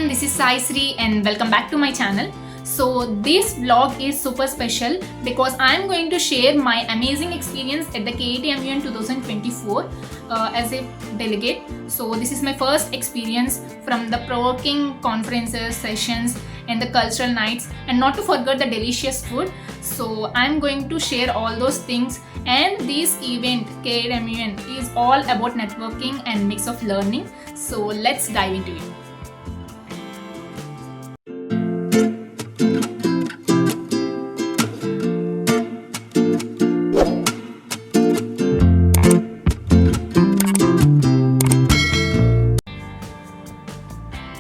everyone, this is Saisri and welcome back to my channel. So this vlog is super special because I am going to share my amazing experience at the KIIT MUN 2024 as a delegate. So this is my first experience from the provoking conferences, sessions and the cultural nights, and not to forget the delicious food. So I am going to share all those things, and this event KIIT MUN is all about networking and mix of learning. So let's dive into it.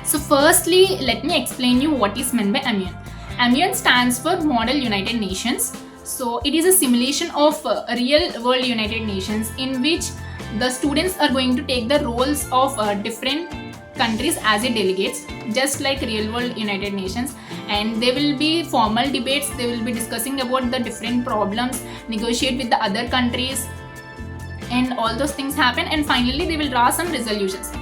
So firstly, let me explain you what is meant by MUN. MUN stands for Model United Nations. So it is a simulation of real world United Nations in which the students are going to take the roles of different countries as a delegates, just like real world United Nations, and there will be formal debates. They will be discussing about the different problems, negotiate with the other countries, and all those things happen, and finally they will draw some resolutions,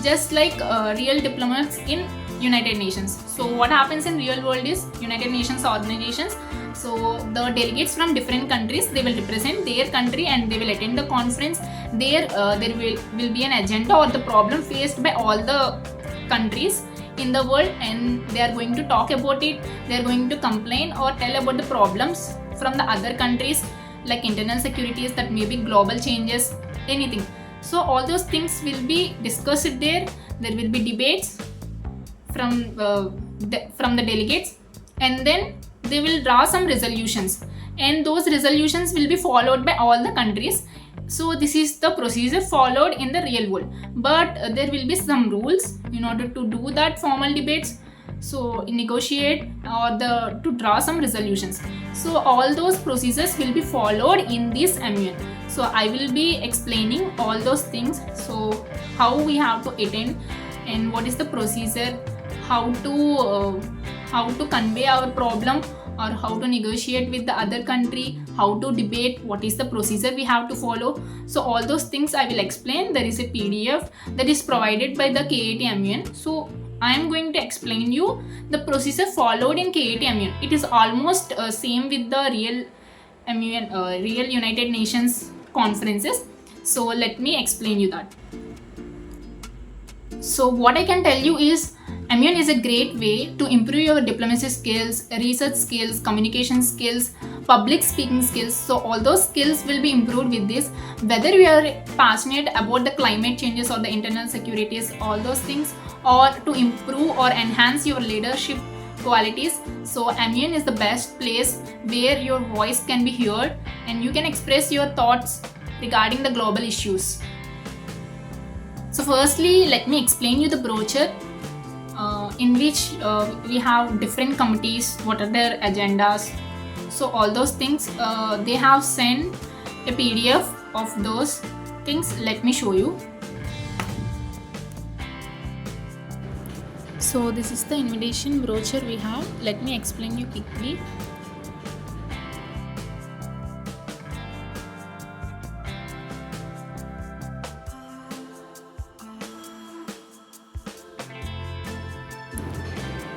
just like real diplomats in United Nations. So what happens in real world is United Nations organizations. So the delegates from different countries, they will represent their country and they will attend the conference. There will be an agenda or the problem faced by all the countries in the world, and they are going to talk about it. They are going to complain or tell about the problems from the other countries, like internal securities, that may be global changes, anything. So all those things will be discussed there. There will be debates from the delegates, and then they will draw some resolutions, and those resolutions will be followed by all the countries. So this is the procedure followed in the real world, but there will be some rules in order to do that formal debates, so negotiate or to draw some resolutions. So all those procedures will be followed in this MUN. So I will be explaining all those things. So how we have to attend and what is the procedure, how to convey our problem, or how to negotiate with the other country, how to debate, what is the procedure we have to follow. So all those things I will explain. There is a PDF that is provided by the KIIT MUN. So I am going to explain you the procedure followed in KIIT MUN. It is almost same with the real MUN, real United Nations conferences. So let me explain you that. So what I can tell you is MUN is a great way to improve your diplomacy skills, research skills, communication skills, public speaking skills. So all those skills will be improved with this. Whether you are passionate about the climate changes or the internal securities, all those things, or to improve or enhance your leadership qualities. So MUN is the best place where your voice can be heard and you can express your thoughts regarding the global issues. So firstly, let me explain you the brochure in which we have different committees, what are their agendas. So all those things, they have sent a PDF of those things. Let me show you. So this is the invitation brochure we have. Let me explain you quickly.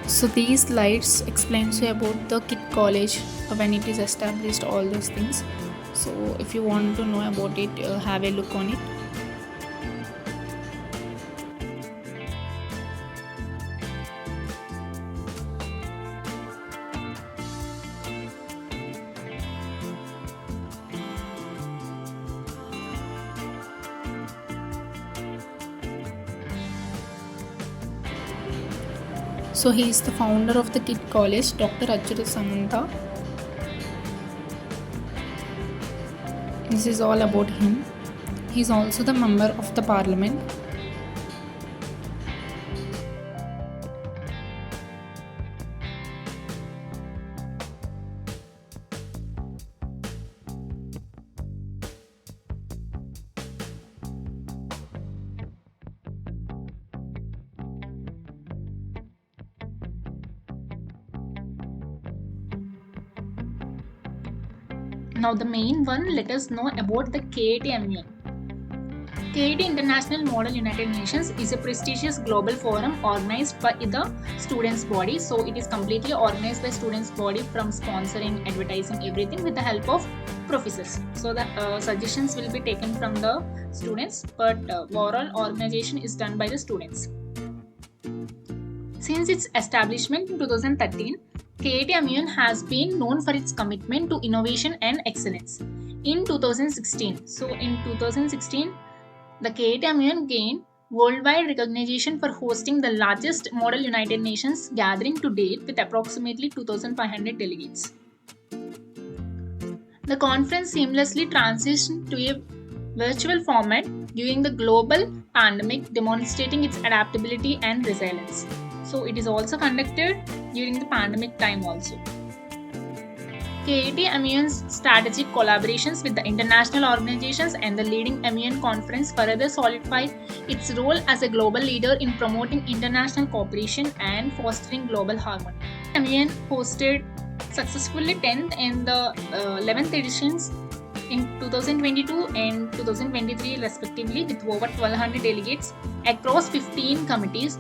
So these slides explains you about the KIIT college, when it is established, all those things. So if you want to know about it, have a look on it. So he is the founder of the KIIT college, Dr. Samantha. This is all about him. He is also the member of the parliament. Now the main one, let us know about the KIIT MUN. KIIT International Model United Nations is a prestigious global forum organized by the students' body. So it is completely organized by students' body, from sponsoring, advertising, everything with the help of professors. So the suggestions will be taken from the students, but overall organization is done by the students. Since its establishment in 2013, KIIT MUN has been known for its commitment to innovation and excellence. In 2016, the KIIT MUN gained worldwide recognition for hosting the largest Model United Nations gathering to date with approximately 2,500 delegates. The conference seamlessly transitioned to a virtual format during the global pandemic, demonstrating its adaptability and resilience. So it is also conducted during the pandemic time also. KIIT MUN's strategic collaborations with the international organizations and the leading MUN conference further solidify its role as a global leader in promoting international cooperation and fostering global harmony. MUN hosted successfully 10th and the 11th editions in 2022 and 2023 respectively, with over 1,200 delegates across 15 committees,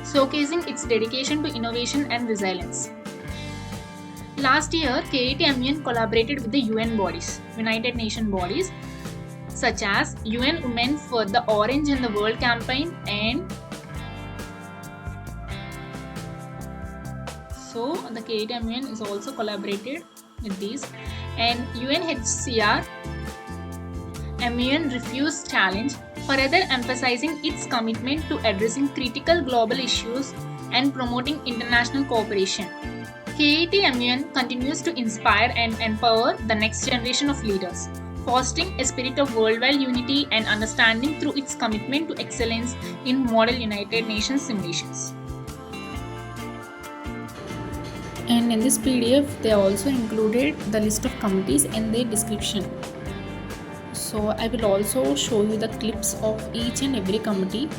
showcasing its dedication to innovation and resilience. Last year, KIIT MUN collaborated with the UN bodies, United Nations bodies, such as UN Women for the Orange in the World campaign, and so the KIIT MUN is also collaborated with these, and UNHCR MUN Refuse Challenge, further emphasizing its commitment to addressing critical global issues and promoting international cooperation. KIIT MUN continues to inspire and empower the next generation of leaders, fostering a spirit of worldwide unity and understanding through its commitment to excellence in Model United Nations simulations. And in this PDF, they also included the list of committees and their description. So I will also show you the clips of each and every committee.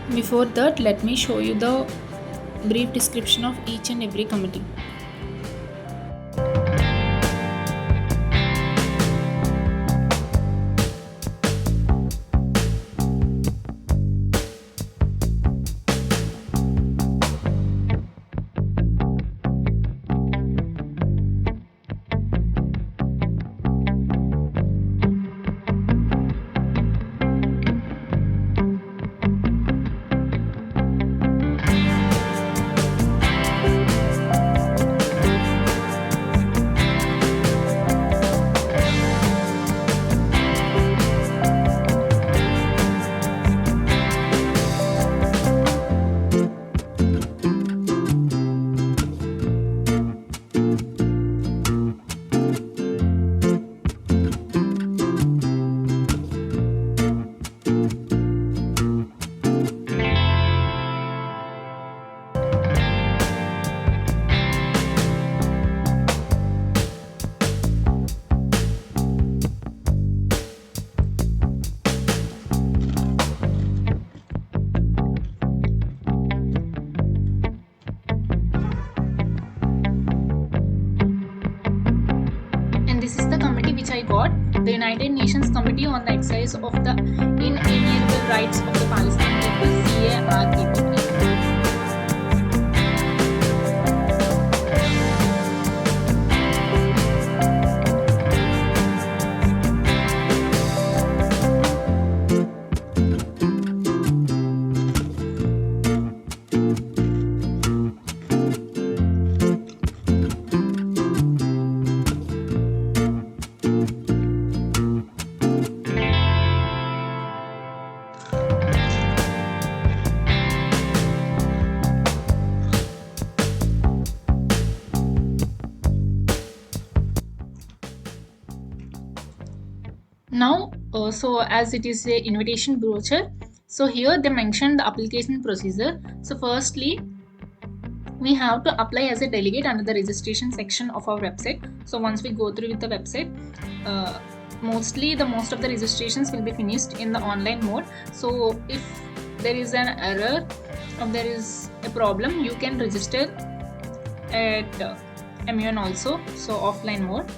Before that, let me show you the brief description of each and every committee. The United Nations Committee on the Exercise of the Inalienable Rights of the Palestinian People, CARKPP. Now, so as it is a invitation brochure, so here they mentioned the application procedure. So firstly, we have to apply as a delegate under the registration section of our website. So once we go through with the website, most of the registrations will be finished in the online mode. So if there is an error or there is a problem, you can register at MUN also, so offline mode.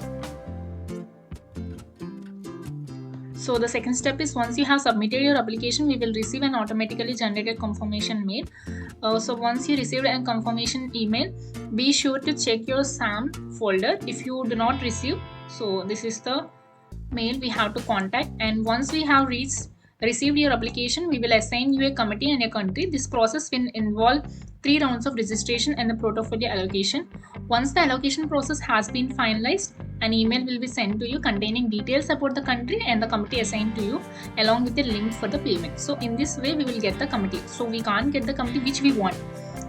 So the second step is, once you have submitted your application, we will receive an automatically generated confirmation mail. So once you receive a confirmation email, be sure to check your SAM folder. If you do not receive, so this is the mail we have to contact. And once we have received your application, we will assign you a committee and a country. This process will involve 3 rounds of registration and the portfolio allocation. Once the allocation process has been finalized, an email will be sent to you containing details about the country and the committee assigned to you, along with the link for the payment. So in this way we will get the committee. So we can't get the committee which we want,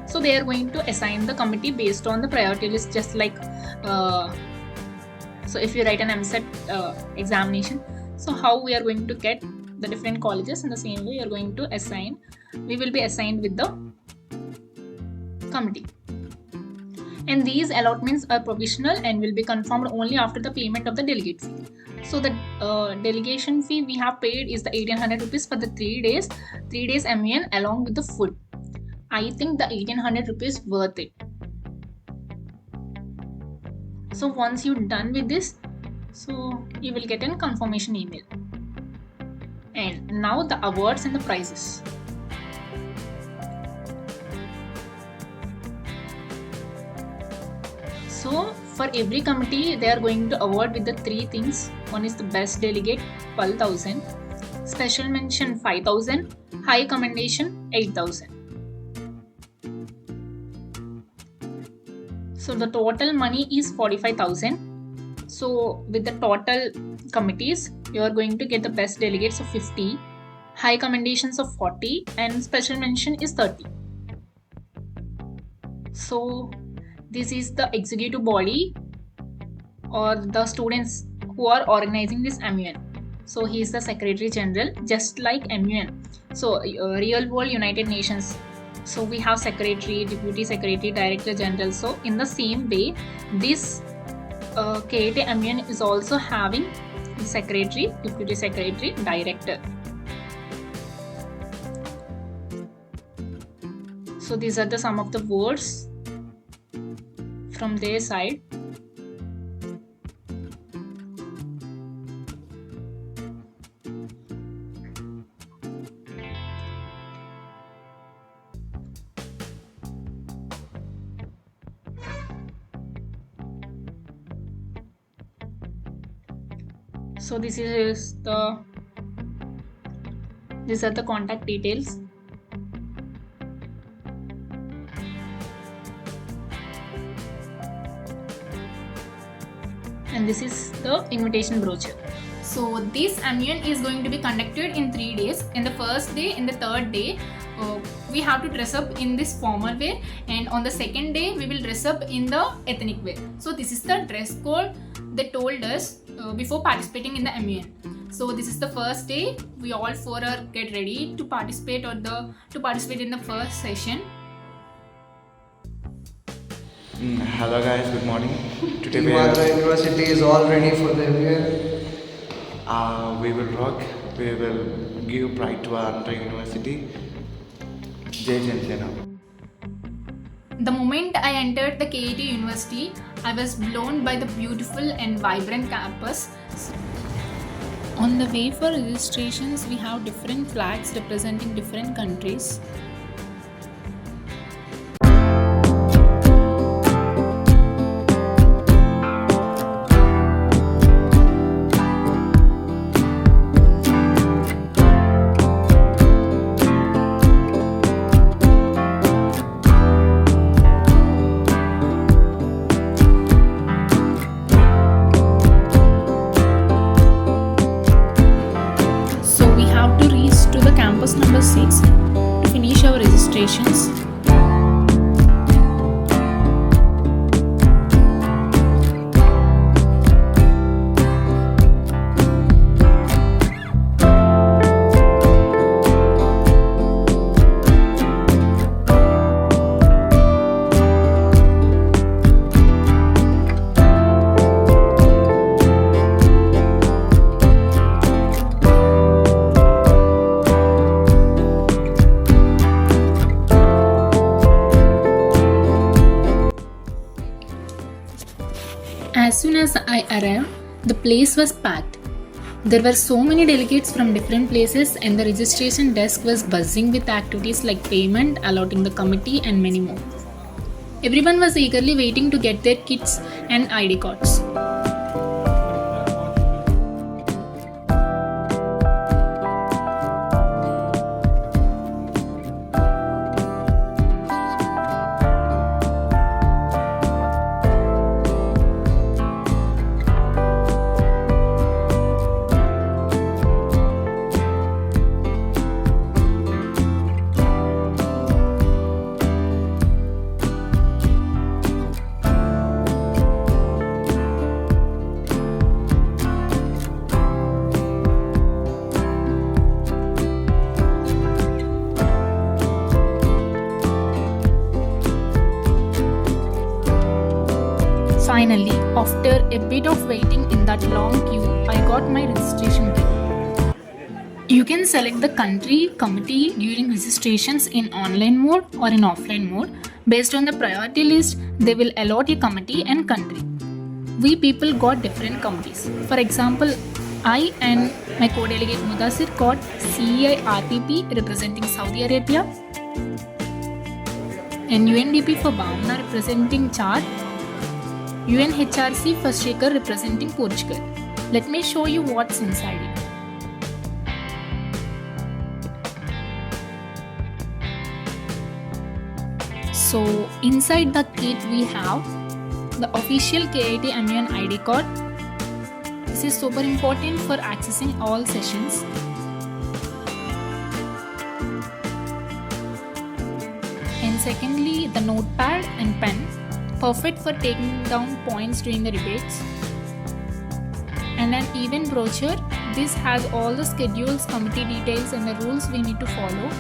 so they are going to assign the committee based on the priority list, just like so if you write an MSET examination, so how we are going to get the different colleges, in the same way we will be assigned with the committee. And these allotments are provisional and will be confirmed only after the payment of the delegate fee. So the delegation fee we have paid is the 1800 rupees for the 3 days MUN along with the food. I think the 1800 rupees worth it. So once you're done with this, so you will get a confirmation email. And now the awards and the prizes. So for every committee, they are going to award with the 3 things. One is the best delegate, 12,000, special mention 5,000, high commendation 8,000. So the total money is 45,000. So with the total committees, you are going to get the best delegates of 50, high commendations of 40, and special mention is 30. So this is the executive body or the students who are organizing this MUN. So he is the Secretary General, just like MUN. So real world United Nations. So we have Secretary, Deputy Secretary, Director General. So in the same way, this KIIT MUN is also having Secretary, Deputy Secretary, Director. So these are the some of the words from their side. So these are the contact details. And this is the invitation brochure. So this MUN is going to be conducted in 3 days. In the first day, in the third day, we have to dress up in this formal wear, and on the second day we will dress up in the ethnic wear. So this is the dress code they told us before participating in the MUN. So this is the first day. We all 4 are get ready to participate in the first session. Hello guys, good morning. Today KIIT University is all ready for the MUN. We will rock. We will give pride to our university. Jai Jana. The moment I entered the KIIT University, I was blown by the beautiful and vibrant campus. On the way for registrations, we have different flags representing different countries. Campus number 6 to finish our registrations. As soon as I arrived, the place was packed. There were so many delegates from different places, and the registration desk was buzzing with activities like payment, allotting the committee, and many more. Everyone was eagerly waiting to get their kits and ID cards. Finally, after a bit of waiting in that long queue, I got my registration kit. You can select the country, committee during registrations in online mode or in offline mode. Based on the priority list, they will allot a committee and country. We people got different committees. For example, I and my co-delegate Mudasir got CIIRPP representing Saudi Arabia, and UNDP for Bhavna representing Chad, UNHRC for Shaker representing Portugal. Let me show you what's inside it. So inside the kit we have the official KIIT MUN ID card. This is super important for accessing all sessions. And secondly, the notepad and pen, perfect for taking down points during the debates. And an event brochure. This has all the schedules, committee details, and the rules we need to follow.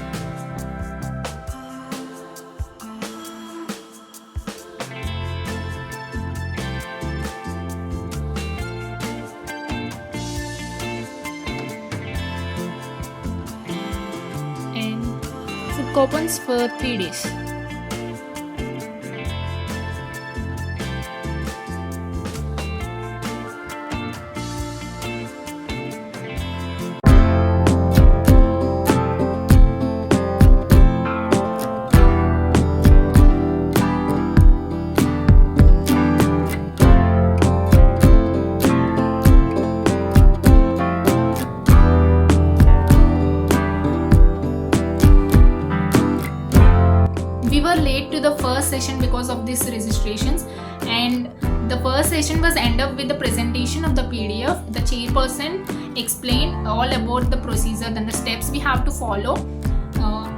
And food coupons for 3 days. We were late to the first session because of these registrations, and the first session was end up with the presentation of the PDF. The chairperson explained all about the procedure and the steps we have to follow.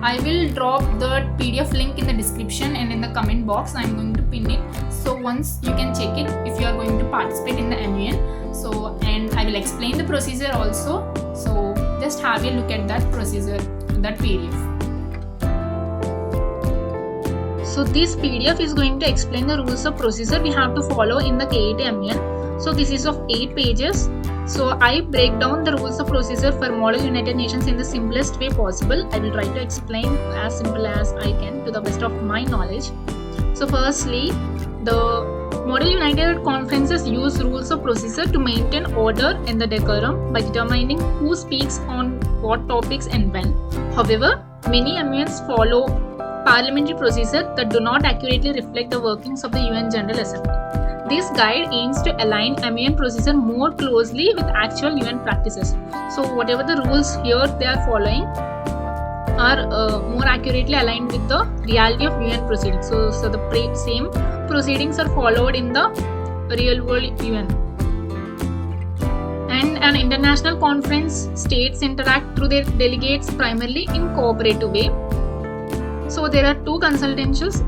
I will drop the PDF link in the description and in the comment box. I'm going to pin it, so once you can check it if you are going to participate in the MUN. So, and I will explain the procedure also, so just have a look at that procedure, that PDF. So this PDF is going to explain the rules of procedure we have to follow in the KIIT MUN. So this is of 8 pages. So I break down the rules of procedure for Model United Nations in the simplest way possible. I will try to explain as simple as I can to the best of my knowledge. So firstly, the Model United Conferences use rules of procedure to maintain order and the decorum by determining who speaks on what topics and when. However, many MUNs follow parliamentary procedure that do not accurately reflect the workings of the UN General Assembly. This guide aims to align MUN procedure more closely with actual UN practices. So whatever the rules here they are following are more accurately aligned with the reality of UN proceedings. So the same proceedings are followed in the real world UN. And an international conference, states interact through their delegates primarily in cooperative way. So there are two consultations.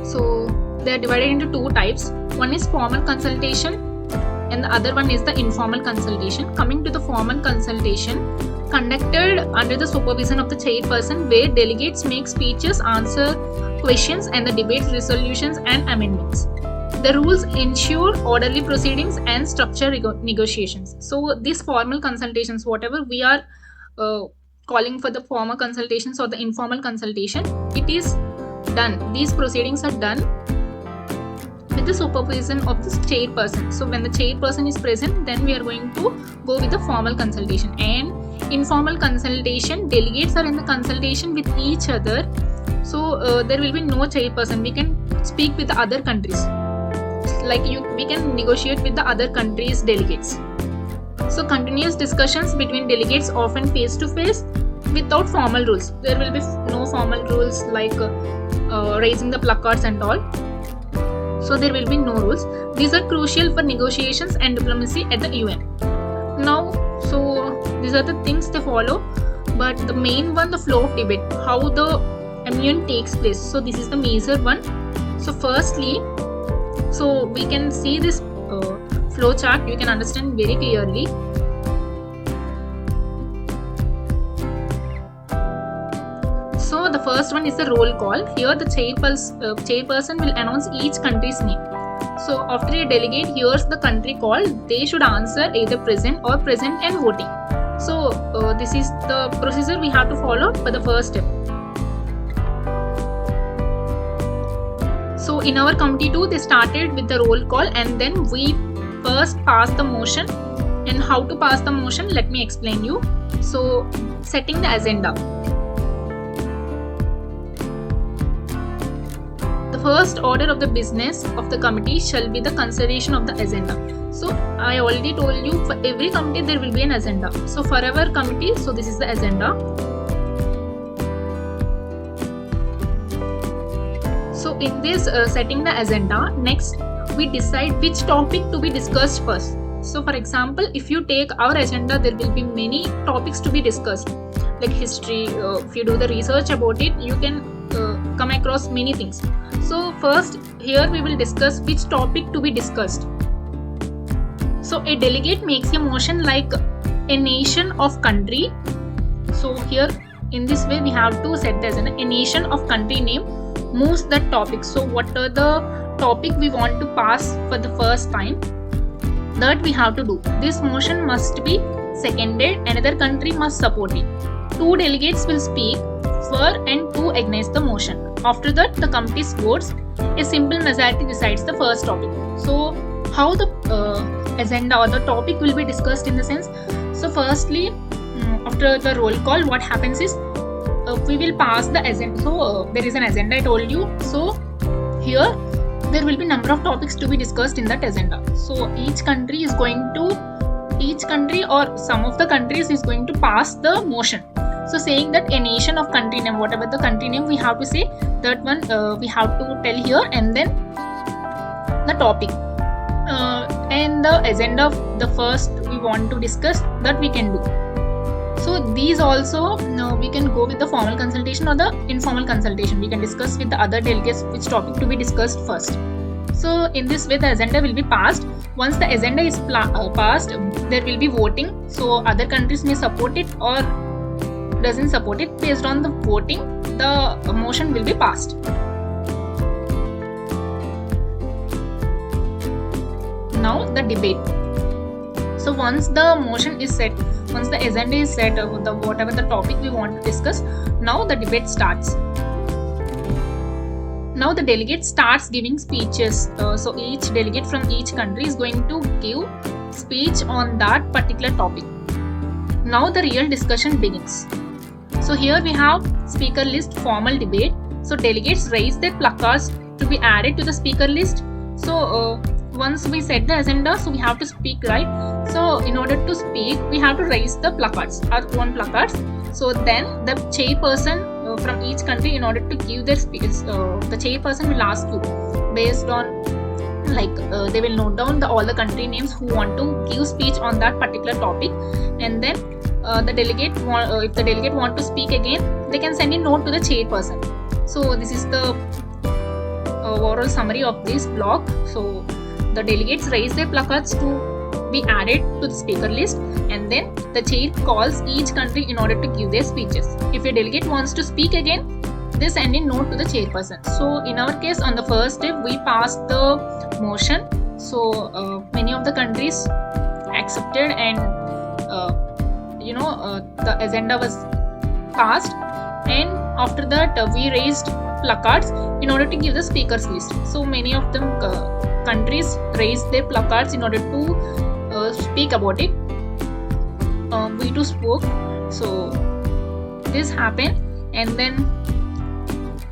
So they are divided into two types. One is formal consultation and the other one is the informal consultation. Coming to the formal consultation, conducted under the supervision of the chairperson, where delegates make speeches, answer questions, and the debate resolutions and amendments. The rules ensure orderly proceedings and structure negotiations. So these formal consultations, whatever we are calling for the formal consultations or the informal consultation, it is done. These proceedings are done with with the supervision of the chairperson. So when the chairperson is present, then we are going to go with the formal consultation. And informal consultation, delegates are in the consultation with each other. So there will be no chairperson. We can speak with the other countries. We can negotiate with the other countries' delegates. So continuous discussions between delegates, often face to face, without formal rules. There will be no formal rules like raising the placards and all. So there will be no rules. These are crucial for negotiations and diplomacy at the UN. Now, so these are the things they follow. But the main one, the flow of debate, how the MUN takes place. So this is the major one. So firstly, so we can see this flow chart. You can understand very clearly. So the first one is the roll call. Here the chairperson will announce each country's name. So after a delegate hears the country called, they should answer either present or present and voting. So this is the procedure we have to follow for the first step. So in our committee too, they started with the roll call, and then we first pass the motion. And how to pass the motion, let me explain you. So setting the agenda. The first order of the business of the committee shall be the consideration of the agenda. So I already told you, for every committee there will be an agenda. So for our committee, so this is the agenda. So in this setting the agenda, next we decide which topic to be discussed first. So for example, if you take our agenda, there will be many topics to be discussed, like history. If you do the research about it, you can come across many things. So first here we will discuss which topic to be discussed. So a delegate makes a motion like a nation of country. So here in this way we have to set as a nation of country name moves that topic. So what are the topic we want to pass for the first time, that we have to do. This motion must be seconded, another country must support it. 2 delegates will speak for and 2 against the motion. After that the committee votes. A simple majority decides the first topic. So how the agenda or the topic will be discussed in the sense. So firstly, after the roll call, what happens is we will pass the agenda. So there is an agenda, I told you. So here there will be number of topics to be discussed in that agenda. So each country or some of the countries is going to pass the motion. So saying that a nation of country name, whatever the country name, we have to say that one we have to tell here, and then the topic and the agenda of the first we want to discuss, that we can do. So these also we can go with the formal consultation or the informal consultation. We can discuss with the other delegates which topic to be discussed first. So in this way the agenda will be passed. Once the agenda is passed, there will be voting. So other countries may support it or doesn't support it. Based on the voting, the motion will be passed. Now the debate. So once the motion is set, once the agenda is set, whatever the topic we want to discuss, now the debate starts. Now the delegate starts giving speeches. So each delegate from each country is going to give speech on that particular topic. Now the real discussion begins. So here we have speaker list, formal debate. So delegates raise their placards to be added to the speaker list. So once we set the agenda, so we have to speak, right? So in order to speak, we have to raise the placards, our own placards. So then the chairperson from each country, in order to give their speech, the chairperson will ask you based on they will note down all the country names who want to give speech on that particular topic, and then the delegate if the delegate want to speak again, they can send a note to the chairperson. So this is the overall summary of this block. So the delegates raise their placards to be added to the speaker list, and then the chair calls each country in order to give their speeches. If a delegate wants to speak again, they send a note to the chairperson. So in our case, on the first step, we passed the motion. So many of the countries accepted, and the agenda was passed. And after that, we raised placards in order to give the speakers list. So many of them countries raised their placards in order to speak about it. We too spoke. So this happened, and then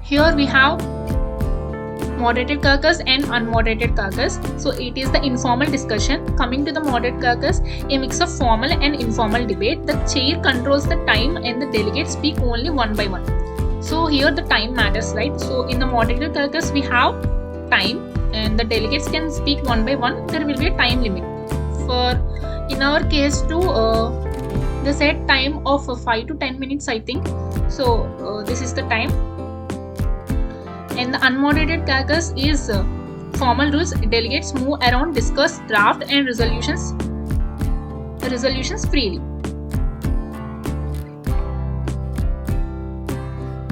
here we have moderated caucus and unmoderated caucus. So it is the informal discussion. Coming to the moderated caucus, a mix of formal and informal debate. The chair controls the time and the delegates speak only one by one. So here the time matters, right? So in the moderated caucus we have time and the delegates can speak one by one. There will be a time limit. For in our case too, they said time of 5 to 10 minutes, I think. So this is the time. And the unmoderated caucus is formal rules. Delegates move around, discuss, draft and resolutions freely.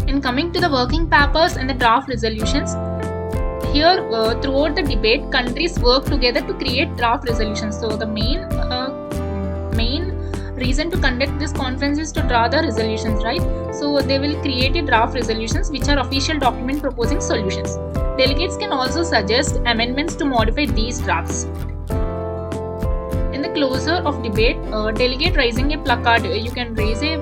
And coming to the working papers and the draft resolutions, here throughout the debate, countries work together to create draft resolutions. So the main reason to conduct this conference is to draw the resolutions, right? So they will create a draft resolutions which are official document proposing solutions. Delegates can also suggest amendments to modify these drafts. In the closure of debate, delegate raising a placard, you can raise a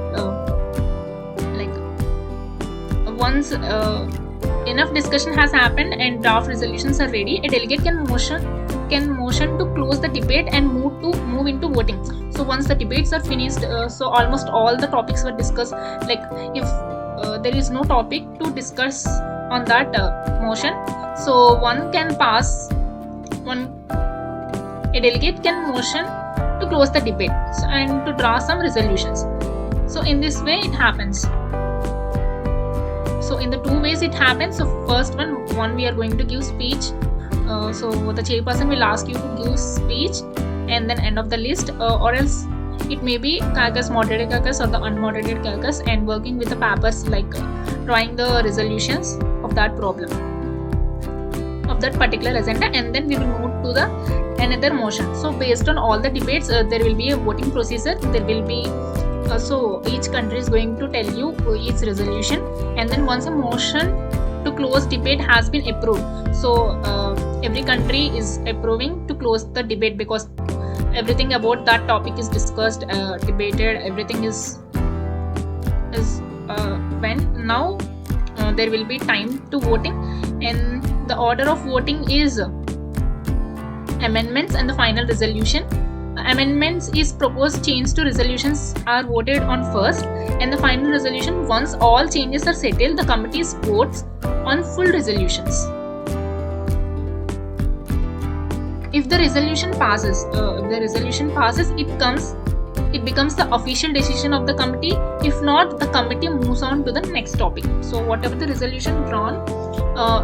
once enough discussion has happened and draft resolutions are ready, a delegate can motion to close the debate and move into voting. So once the debates are finished, so almost all the topics were discussed. Like if there is no topic to discuss on that motion, so a delegate can motion to close the debate and to draw some resolutions. So in this way it happens. So in the two ways it happens. So first one we are going to give speech. So the chairperson will ask you to give speech and then end of the list, or else it may be caucus, moderated caucus or the unmoderated caucus, and working with the papers like drawing the resolutions of that problem, of that particular agenda, and then we will move to the another motion. So based on all the debates, there will be a voting procedure. There will be so each country is going to tell you its resolution, and then once a motion to close debate has been approved, so every country is approving to close the debate because everything about that topic is discussed, debated, everything is when now there will be time to voting, and the order of voting is amendments and the final resolution. Amendments is proposed change to resolutions are voted on first, and the final resolution, once all changes are settled, the committee votes on full resolutions. If the resolution passes, it becomes the official decision of the committee. If not, the committee moves on to the next topic. So whatever the resolution drawn,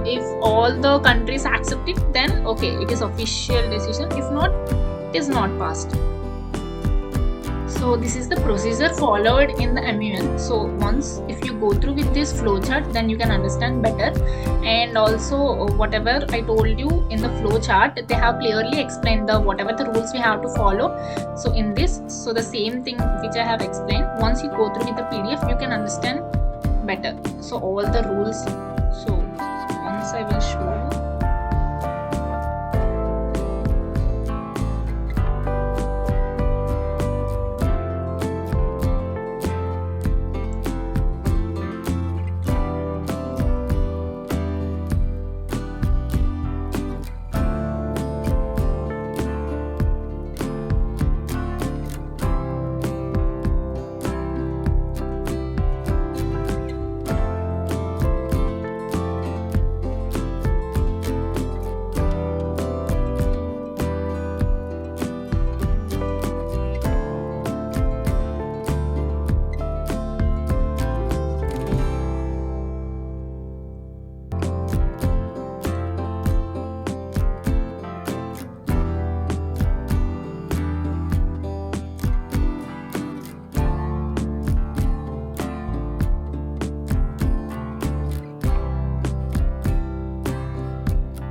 if all the countries accept it, then okay, it is official decision. If not, it is not passed. So this is the procedure followed in the MUN. So once if you go through with this flowchart, then you can understand better. And also whatever I told you in the flowchart, they have clearly explained the whatever the rules we have to follow. So in this, so the same thing which I have explained, once you go through with the PDF, you can understand better. So all the rules. So once I will show you.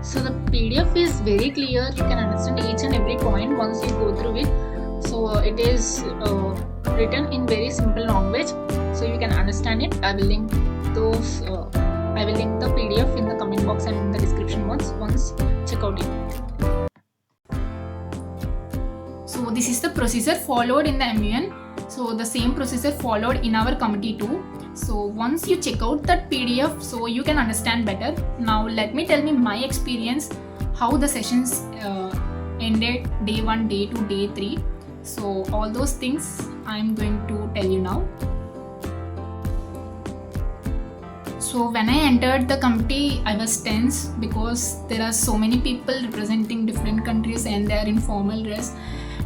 So the PDF is very clear, you can understand each and every point once you go through it. So it is written in very simple language, so you can understand it. I will link the PDF in the comment box and in the description box. Once check out it. procedure followed in the MUN. So the same procedure followed in our committee too. So once you check out that PDF, so you can understand better. Now let me tell me my experience, how the sessions ended, day 1, day 2, day 3. So all those things I'm going to tell you now. So when I entered the committee, I was tense because there are so many people representing different countries and they are in formal dress.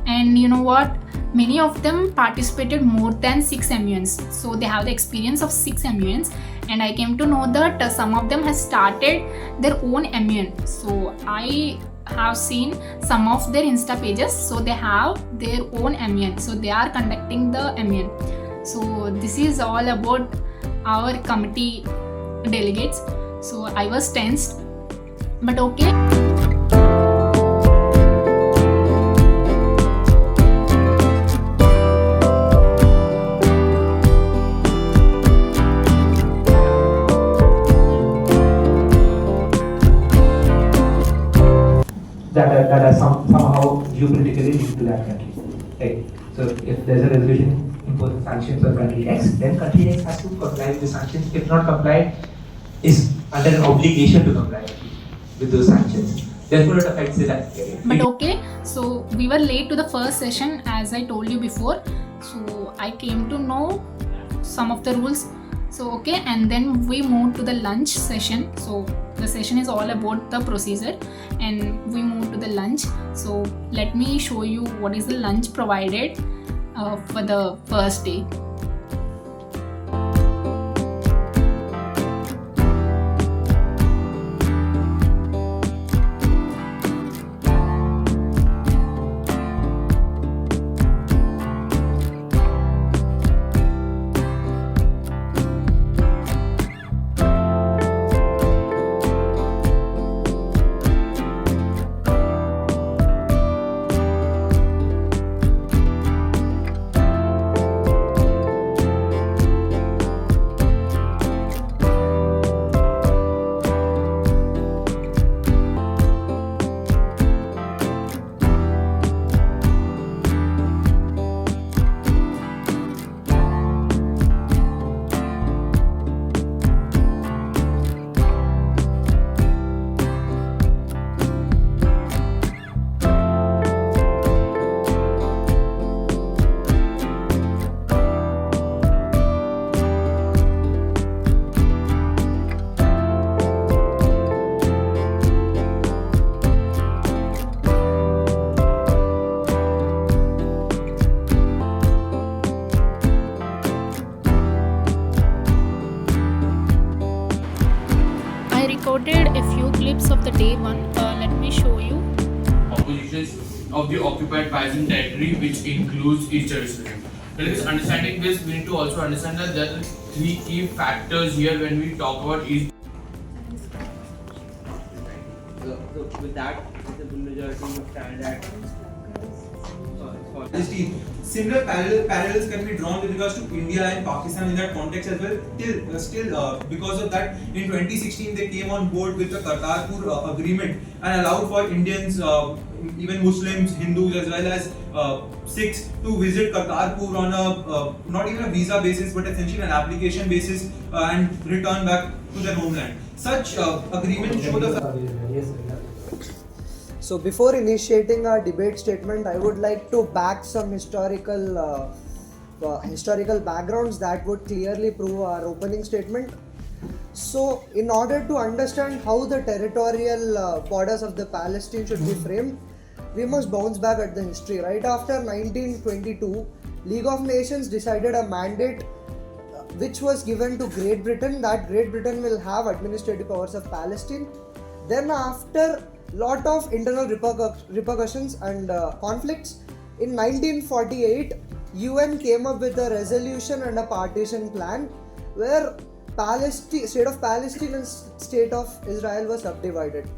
And you know what? Many of them participated more than 6 MUNs. So they have the experience of 6 MUNs. And I came to know that some of them has started their own MUN. So I have seen some of their Insta pages. So they have their own MUN. So they are conducting the MUN. So this is all about our committee delegates. So I was tensed, but okay. That are somehow geopolitically linked to that country. Right? So if there's a resolution imposing sanctions on country X, then country X has to comply with the sanctions. If not comply, is under an obligation to comply with those sanctions. Therefore, it affects it. But okay, so we were late to the first session, as I told you before. So I came to know some of the rules. So okay, and then we moved to the lunch session. So the session is all about the procedure, and we moved to the lunch. So let me show you what is the lunch provided for the first day. Recorded a few clips of the day 1. Let me show you. Oppositions of the occupied Palestinian territory, which includes East Jerusalem. Because understanding this, we need to also understand that there are 3 key factors here when we talk about East. So with that, the majority would stand at. Similar parallels can be drawn with regards to India and Pakistan in that context as well. Still, because of that, in 2016 they came on board with the Kartarpur agreement and allowed for Indians, even Muslims, Hindus as well as Sikhs to visit Kartarpur on a not even a visa basis but essentially an application basis and return back to their homeland. Such agreements show the. So before initiating our debate statement, I would like to back some historical backgrounds that would clearly prove our opening statement. So in order to understand how the territorial borders of the Palestine should be framed, we must bounce back at the history. Right after 1922, League of Nations decided a mandate which was given to Great Britain, that Great Britain will have administrative powers of Palestine. Then after lot of internal repercussions and conflicts, in 1948 UN came up with a resolution and a partition plan where state of Palestine and state of Israel was subdivided,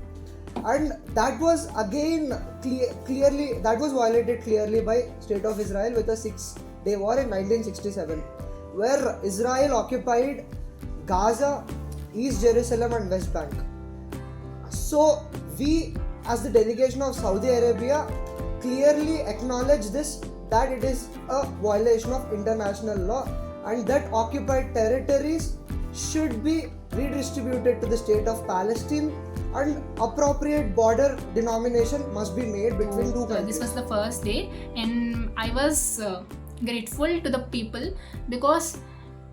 and that was again clearly violated clearly by state of Israel with a 6-day war in 1967, where Israel occupied Gaza, East Jerusalem and West Bank. So we, as the delegation of Saudi Arabia, clearly acknowledge this that it is a violation of international law and that occupied territories should be redistributed to the state of Palestine and appropriate border denomination must be made between two countries. This was the first day, and I was grateful to the people because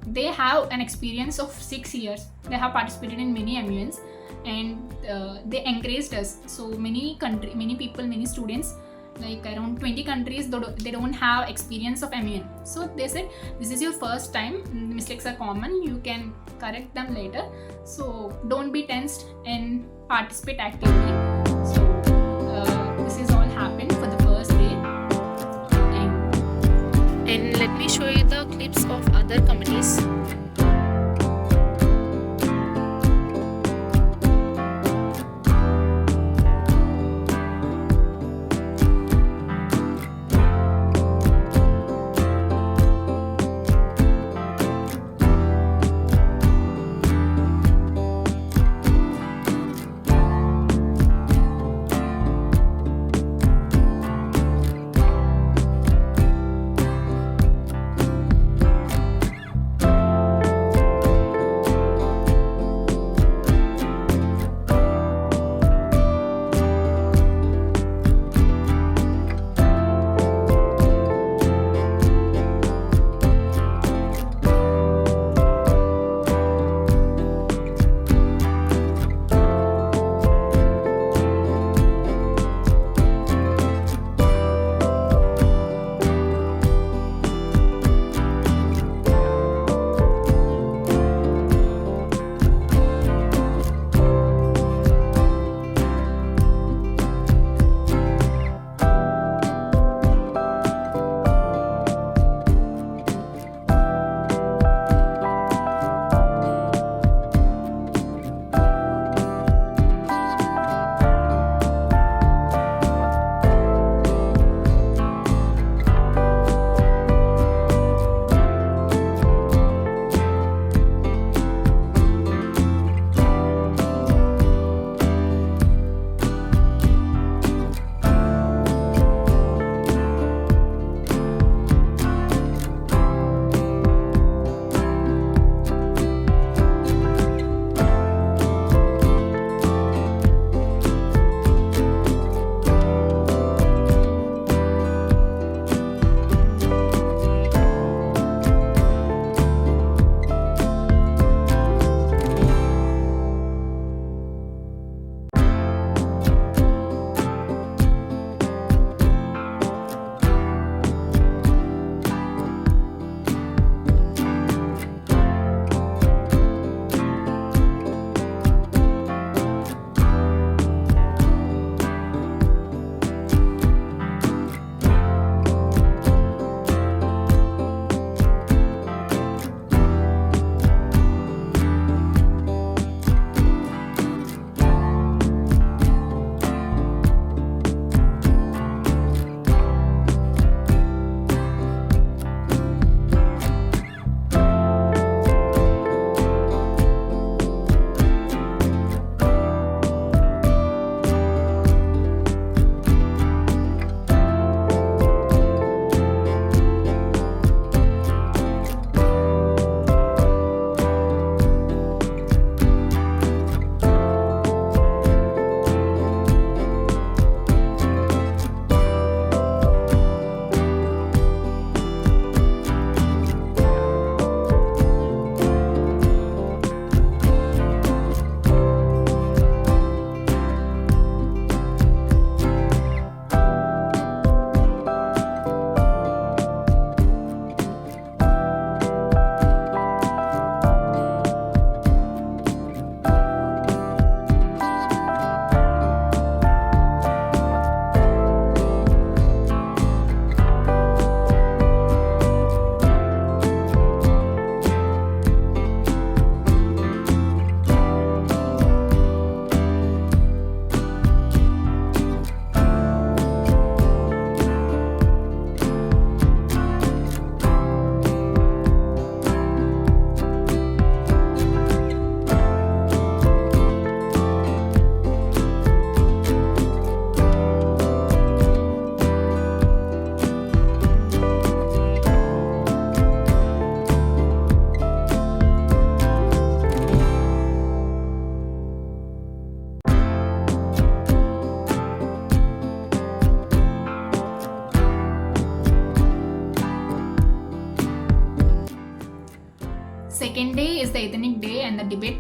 they have an experience of 6 years. They have participated in many MUNs, and they encouraged us. So many people, many students, like around 20 countries, they don't have experience of MUN. So they said, this is your first time, mistakes are common, you can correct them later. So don't be tensed and participate actively. So this is all happened for the first day. And let me show you the clips of other committees.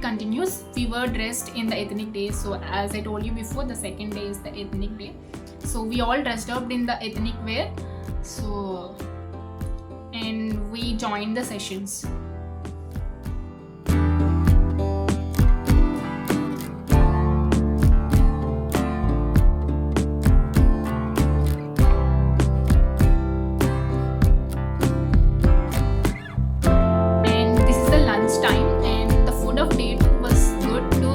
continues. We were dressed in the ethnic day. So as I told you before, the second day is the ethnic day. So we all dressed up in the ethnic wear. So and we joined the sessions. And this is the lunch time, and the food of day 2 was good too.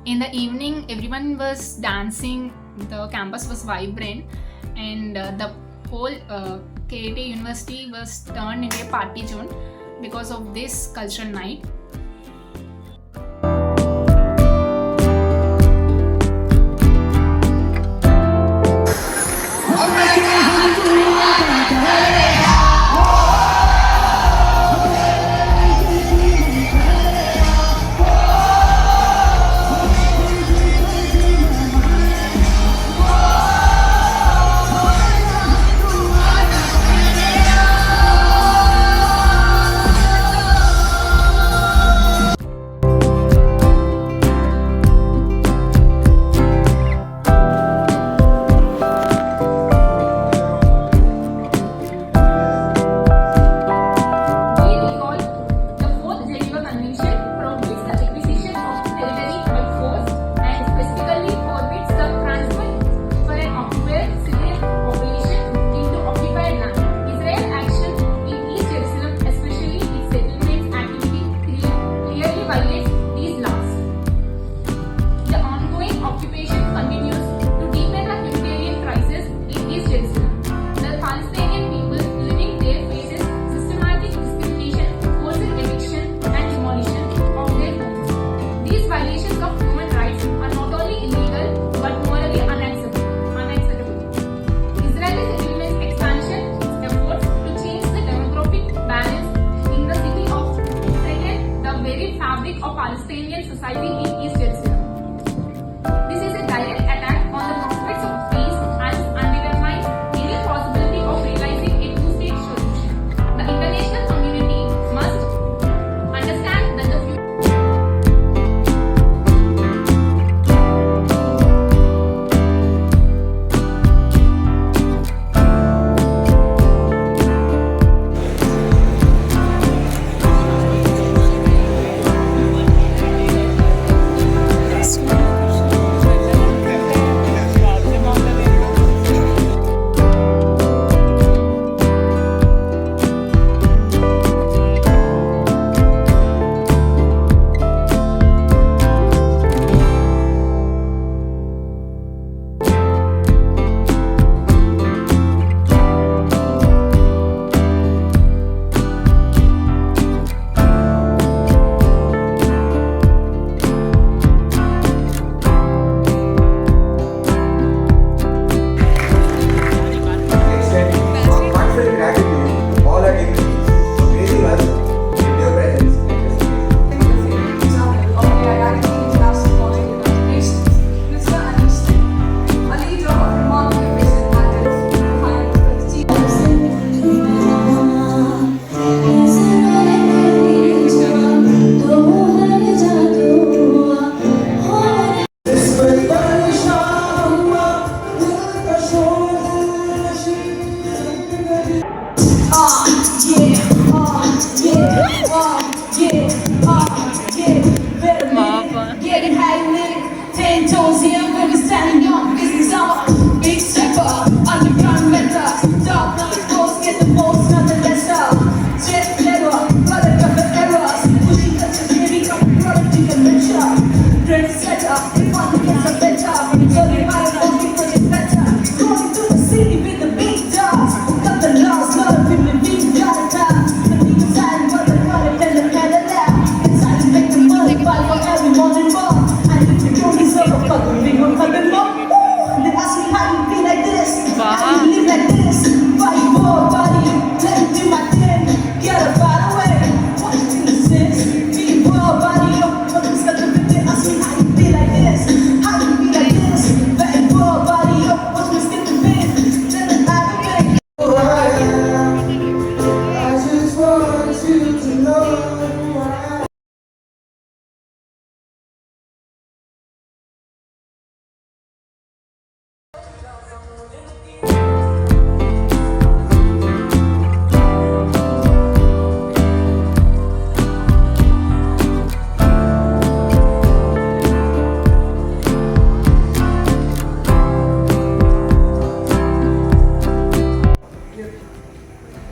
In the evening, everyone was dancing, the campus was vibrant, and the whole KIIT University was turned into a party zone because of this cultural night. how you be like this? Wow. How you live like this? Body for body, let me do my thing. Get up out of the way. What you think this is? Be for body, what is got to be there? I see how you be like this. How you be like this? Body for body, what you got to be? Get up out of the way. I just want you to know who I am.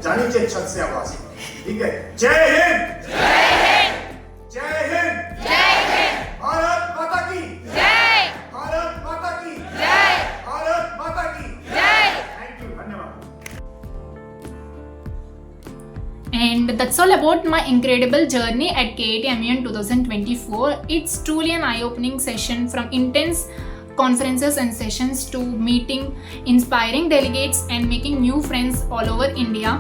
जानी चाहिए छत से आवाज, ठीक है? जय हिंद, जय हिंद, जय हिंद, जय हिंद, भारत माता की जय, भारत माता की जय, भारत माता की जय। थैंक यू, धन्यवाद। And that's all about my incredible journey at KIIT MUN 2024. It's truly an eye-opening session, from intense conferences and sessions to meeting inspiring delegates and making new friends all over India.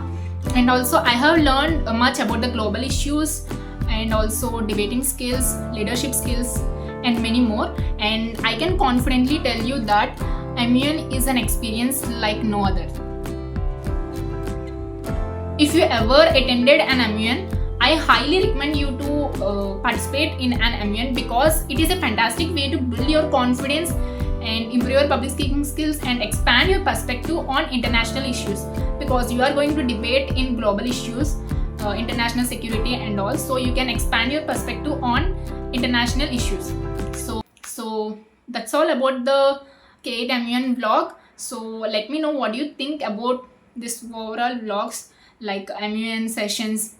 And also I have learned much about the global issues and also debating skills, leadership skills and many more. And I can confidently tell you that MUN is an experience like no other. If you ever attended an MUN, I highly recommend you to participate in an MUN, because it is a fantastic way to build your confidence and improve your public speaking skills and expand your perspective on international issues, because you are going to debate in global issues, international security and all, so you can expand your perspective on international issues. So that's all about the KIIT MUN vlog. So let me know what you think about this overall vlogs, like MUN sessions.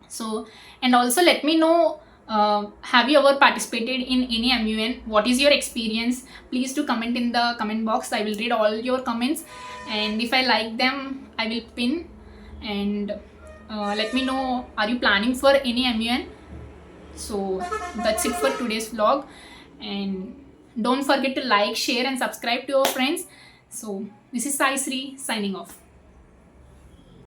So, and also let me know, have you ever participated in any MUN? What is your experience? Please do comment in the comment box. I will read all your comments, and if I like them, I will pin. And let me know, are you planning for any MUN? So that's it for today's vlog, and don't forget to like, share and subscribe to your friends. So this is Saisri signing off.